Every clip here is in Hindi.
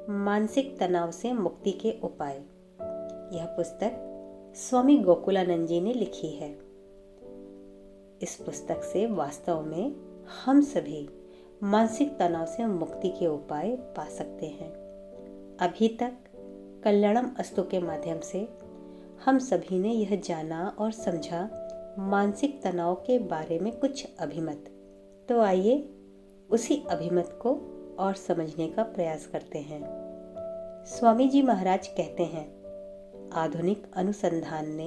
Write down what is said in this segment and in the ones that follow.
मानसिक तनाव से मुक्ति के उपाय। यह पुस्तक स्वामी गोकुलानंद जी ने लिखी है। इस पुस्तक से वास्तव में हम सभी मानसिक तनाव से मुक्ति के उपाय पा सकते हैं। अभी तक कल्याणम अस्तु के माध्यम से हम सभी ने यह जाना और समझा मानसिक तनाव के बारे में कुछ अभिमत। तो आइए उसी अभिमत को और समझने का प्रयास करते हैं। स्वामी जी महाराज कहते हैं, आधुनिक अनुसंधान ने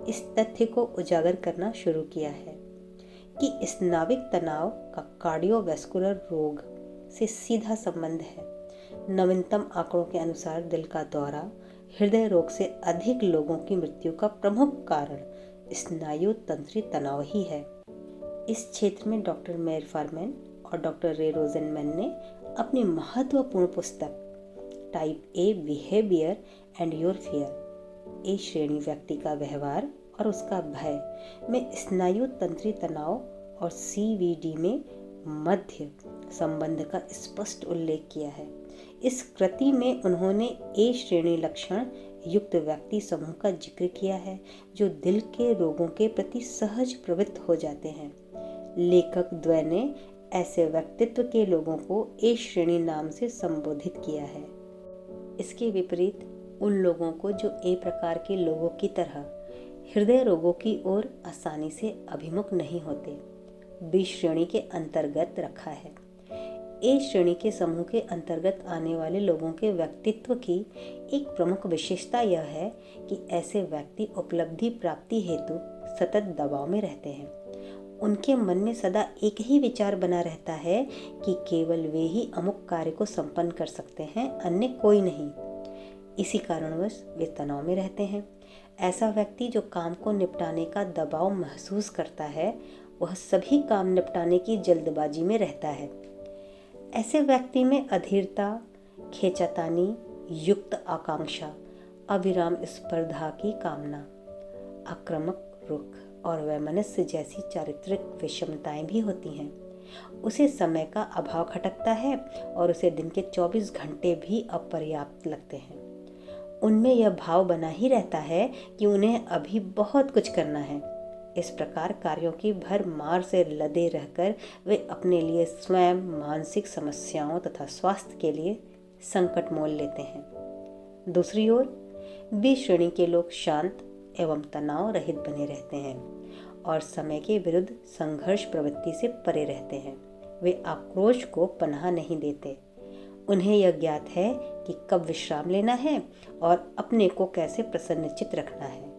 इस तथ्य को उजागर करना शुरू किया है कि स्नाविक तनाव का कार्डियोवैस्कुलर रोग से सीधा संबंध है। नवीनतम आंकड़ों के अनुसार दिल का दौरा, हृदय रोग से अधिक लोगों की मृत्यु का प्रमुख कारण स्नायु तंत्री तनाव ही है। इस क्षेत्र में डॉक्टर मेयर फॉरमैन और डॉक्टर रे रोजेनमैन ने अपनी महत्वपूर्ण पुस्तक type A behaviour and your fear, A श्रेणी व्यक्ति का व्यवहार और उसका भय में स्नायु तंत्री तनाव और CVD में मध्य संबंध का स्पष्ट उल्लेख किया है। इस कृति में उन्होंने ए श्रेणी लक्षण युक्त व्यक्ति समूह का जिक्र किया है जो दिल के रोगों के प्रति सहज प्रवृत्त हो जाते हैं। लेखक द्वय ने ऐसे व्यक्तित्व के लोगों को ए श्रेणी नाम से संबोधित किया है। इसके विपरीत उन लोगों को जो ए प्रकार के लोगों की तरह हृदय रोगों की ओर आसानी से अभिमुख नहीं होते, बी श्रेणी के अंतर्गत रखा है। ए श्रेणी के समूह के अंतर्गत आने वाले लोगों के व्यक्तित्व की एक प्रमुख विशेषता यह है कि ऐसे व्यक्ति उपलब्धि प्राप्ति हेतु सतत दबाव में रहते हैं। उनके मन में सदा एक ही विचार बना रहता है कि केवल वे ही अमुक कार्य को संपन्न कर सकते हैं, अन्य कोई नहीं। इसी कारणवश वे तनाव में रहते हैं। ऐसा व्यक्ति जो काम को निपटाने का दबाव महसूस करता है, वह सभी काम निपटाने की जल्दबाजी में रहता है। ऐसे व्यक्ति में अधीरता, खींचातानी युक्त आकांक्षा, अविराम स्पर्धा की कामना, आक्रामक रुख और वैमनस्य जैसी चारित्रिक विषमताएं भी होती हैं। उसे समय का अभाव खटकता है और उसे दिन के 24 घंटे भी अपर्याप्त लगते हैं। उनमें यह भाव बना ही रहता है कि उन्हें अभी बहुत कुछ करना है। इस प्रकार कार्यों की भरमार से लदे रहकर वे अपने लिए स्वयं मानसिक समस्याओं तथा स्वास्थ्य के लिए संकट मोल लेते हैं। दूसरी ओर बी श्रेणी के लोग शांत एवं तनाव रहित बने रहते हैं और समय के विरुद्ध संघर्ष प्रवृत्ति से परे रहते हैं। वे आक्रोश को पनाह नहीं देते। उन्हें यह ज्ञात है कि कब विश्राम लेना है और अपने को कैसे प्रसन्नचित्त रखना है।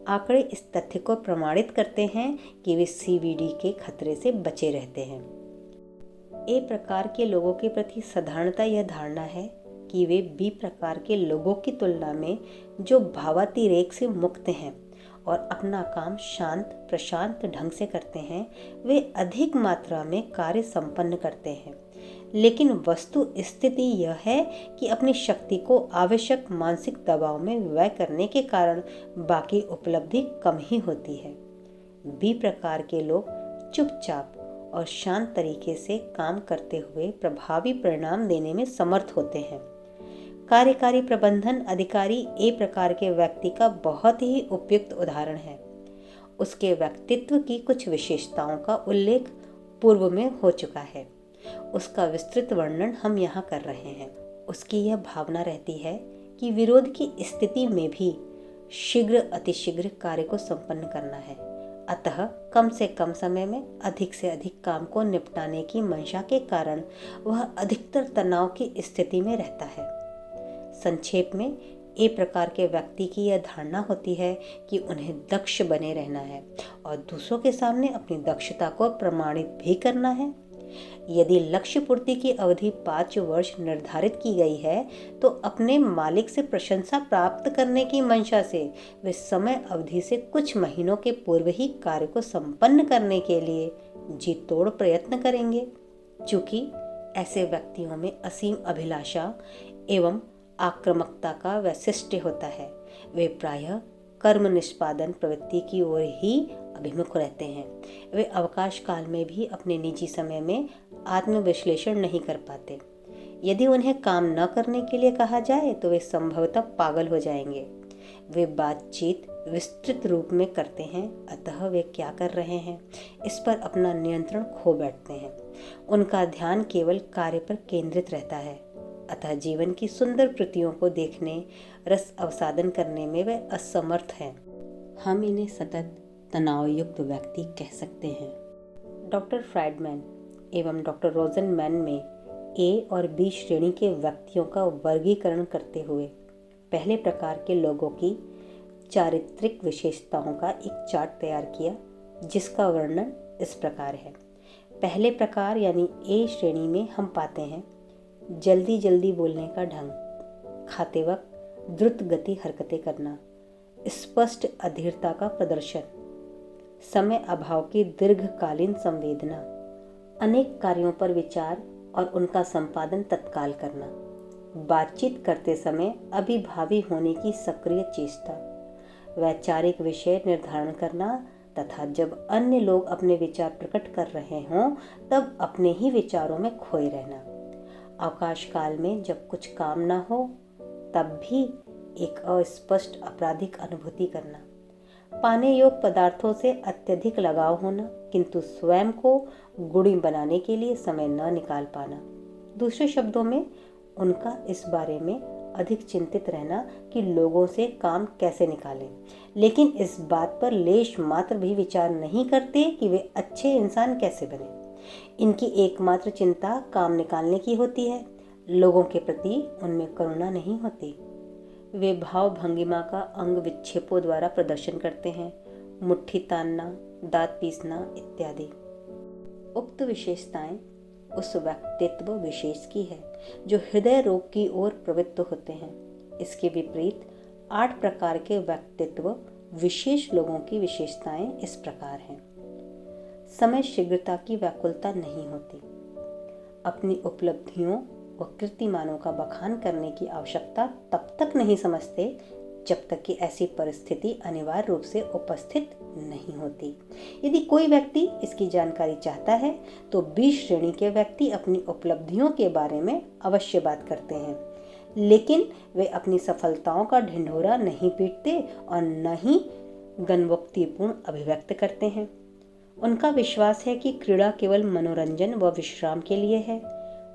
आंकड़े इस तथ्य को प्रमाणित करते हैं कि वे CVD के खतरे से बचे रहते हैं। ए प्रकार के लोगों के प्रति साधारणतः यह धारणा है कि वे बी प्रकार के लोगों की तुलना में जो भावातिरेक से मुक्त हैं और अपना काम शांत प्रशांत ढंग से करते हैं, वे अधिक मात्रा में कार्य संपन्न करते हैं। लेकिन वस्तु स्थिति यह है कि अपनी शक्ति को आवश्यक मानसिक दबाव में व्यय करने के कारण बाकी उपलब्धि कम ही होती है। बी प्रकार के लोग चुपचाप और शांत तरीके से काम करते हुए प्रभावी परिणाम देने में समर्थ होते हैं। कार्यकारी प्रबंधन अधिकारी ए प्रकार के व्यक्ति का बहुत ही उपयुक्त उदाहरण है। उसके व्यक्तित्व की कुछ विशेषताओं का उल्लेख पूर्व में हो चुका है। उसका विस्तृत वर्णन हम यहाँ कर रहे हैं। उसकी यह भावना रहती है कि विरोध की स्थिति में भी शीघ्र अतिशीघ्र कार्य को संपन्न करना है। अतः कम से कम समय में अधिक से अधिक काम को निपटाने की मंशा के कारण वह अधिकतर तनाव की स्थिति में रहता है। संक्षेप में ए प्रकार के व्यक्ति की यह धारणा होती है कि उन्हें दक्ष बने रहना है और दूसरों के सामने अपनी दक्षता को प्रमाणित भी करना है। यदि लक्ष्य पूर्ति की अवधि 5 वर्ष निर्धारित की गई है, तो अपने मालिक से प्रशंसा प्राप्त करने की मंशा से वे समय अवधि से कुछ महीनों के पूर्व ही कार्य को संपन्न करने के लिए जी तोड़ प्रयत्न करेंगे। चूंकि ऐसे व्यक्तियों में असीम अभिलाषा एवं आक्रामकता का वैशिष्ट्य होता है, वे प्रायः कर्म निष्पादन प्रवृत्ति की ओर ही अभिमुख रहते हैं। वे अवकाश काल में भी अपने निजी समय में आत्मविश्लेषण नहीं कर पाते। यदि उन्हें काम न करने के लिए कहा जाए तो वे संभवतः पागल हो जाएंगे। वे बातचीत विस्तृत रूप में करते हैं, अतः वे क्या कर रहे हैं इस पर अपना नियंत्रण खो बैठते हैं। उनका ध्यान केवल कार्य पर केंद्रित रहता है, अतः जीवन की सुंदर कृतियों को देखने, रस अवसादन करने में वे असमर्थ हैं। हम इन्हें सतत तनावयुक्त व्यक्ति कह सकते हैं। डॉक्टर फ्राइडमैन एवं डॉक्टर रोजनमैन में ए और बी श्रेणी के व्यक्तियों का वर्गीकरण करते हुए पहले प्रकार के लोगों की चारित्रिक विशेषताओं का एक चार्ट तैयार किया, जिसका वर्णन इस प्रकार है। पहले प्रकार यानी ए श्रेणी में हम पाते हैं जल्दी जल्दी बोलने का ढंग, खाते वक्त द्रुत गति हरकतें करना, स्पष्ट अधीरता का प्रदर्शन, समय अभाव की दीर्घकालीन संवेदना, अनेक कार्यों पर विचार और उनका संपादन तत्काल करना, बातचीत करते समय अभिभावी होने की सक्रिय चेष्टा, वैचारिक विषय निर्धारण करना तथा जब अन्य लोग अपने विचार प्रकट कर रहे हों तब अपने ही विचारों में खोए रहना, अवकाश काल में जब कुछ काम न हो तब भी एक अस्पष्ट आपराधिक अनुभूति करना, पाने योग पदार्थों से अत्यधिक लगाव होना किंतु स्वयं को गुणी बनाने के लिए समय न निकाल पाना। दूसरे शब्दों में उनका इस बारे में अधिक चिंतित रहना कि लोगों से काम कैसे निकालें, लेकिन इस बात पर लेश मात्र भी विचार नहीं करते कि वे अच्छे इंसान कैसे बने। इनकी एकमात्र चिंता काम निकालने की होती है, लोगों के प्रति उनमें करुणा नहीं होती। वे भाव भंगिमा का अंग विक्षेपों द्वारा प्रदर्शन करते हैं, मुट्ठी तानना, दांत पीसना इत्यादि। उक्त विशेषताएं उस व्यक्तित्व विशेष की है जो हृदय रोग की ओर प्रवृत्त होते हैं। इसके विपरीत 8 प्रकार के व्यक्तित्व विशेष लोगों की विशेषताएं इस प्रकार हैं। समय शीघ्रता की व्याकुलता नहीं होती, अपनी उपलब्धियों व कीर्तिमानों का बखान करने की आवश्यकता तब तक नहीं समझते जब तक कि ऐसी परिस्थिति अनिवार्य रूप से उपस्थित नहीं होती। यदि कोई व्यक्ति इसकी जानकारी चाहता है तो बी श्रेणी के व्यक्ति अपनी उपलब्धियों के बारे में अवश्य बात करते हैं, लेकिन वे अपनी सफलताओं का ढिंढोरा नहीं पीटते और न ही गणवक्तिपूर्ण अभिव्यक्त करते हैं। उनका विश्वास है कि क्रीड़ा केवल मनोरंजन व विश्राम के लिए है,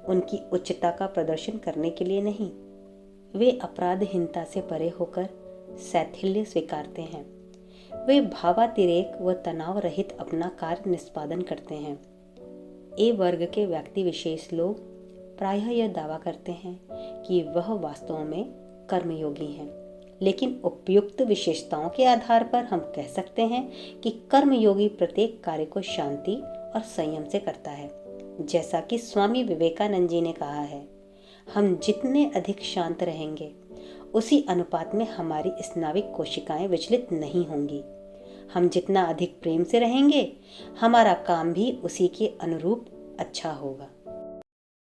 उनकी उच्चता का प्रदर्शन करने के लिए नहीं। वे अपराधहीनता से परे होकर शैथिल्य स्वीकारते हैं। वे भावातिरेक व तनाव रहित अपना कार्य निष्पादन करते हैं। ए वर्ग के व्यक्ति विशेष लोग प्रायः यह दावा करते हैं कि वह वास्तव में कर्मयोगी हैं, लेकिन उपयुक्त विशेषताओं के आधार पर हम कह सकते हैं कि कर्मयोगी प्रत्येक कार्य को शांति और संयम से करता है। जैसा कि स्वामी विवेकानंद जी ने कहा है, हम जितने अधिक शांत रहेंगे उसी अनुपात में हमारी स्नाविक कोशिकाएं विचलित नहीं होंगी। हम जितना अधिक प्रेम से रहेंगे हमारा काम भी उसी के अनुरूप अच्छा होगा।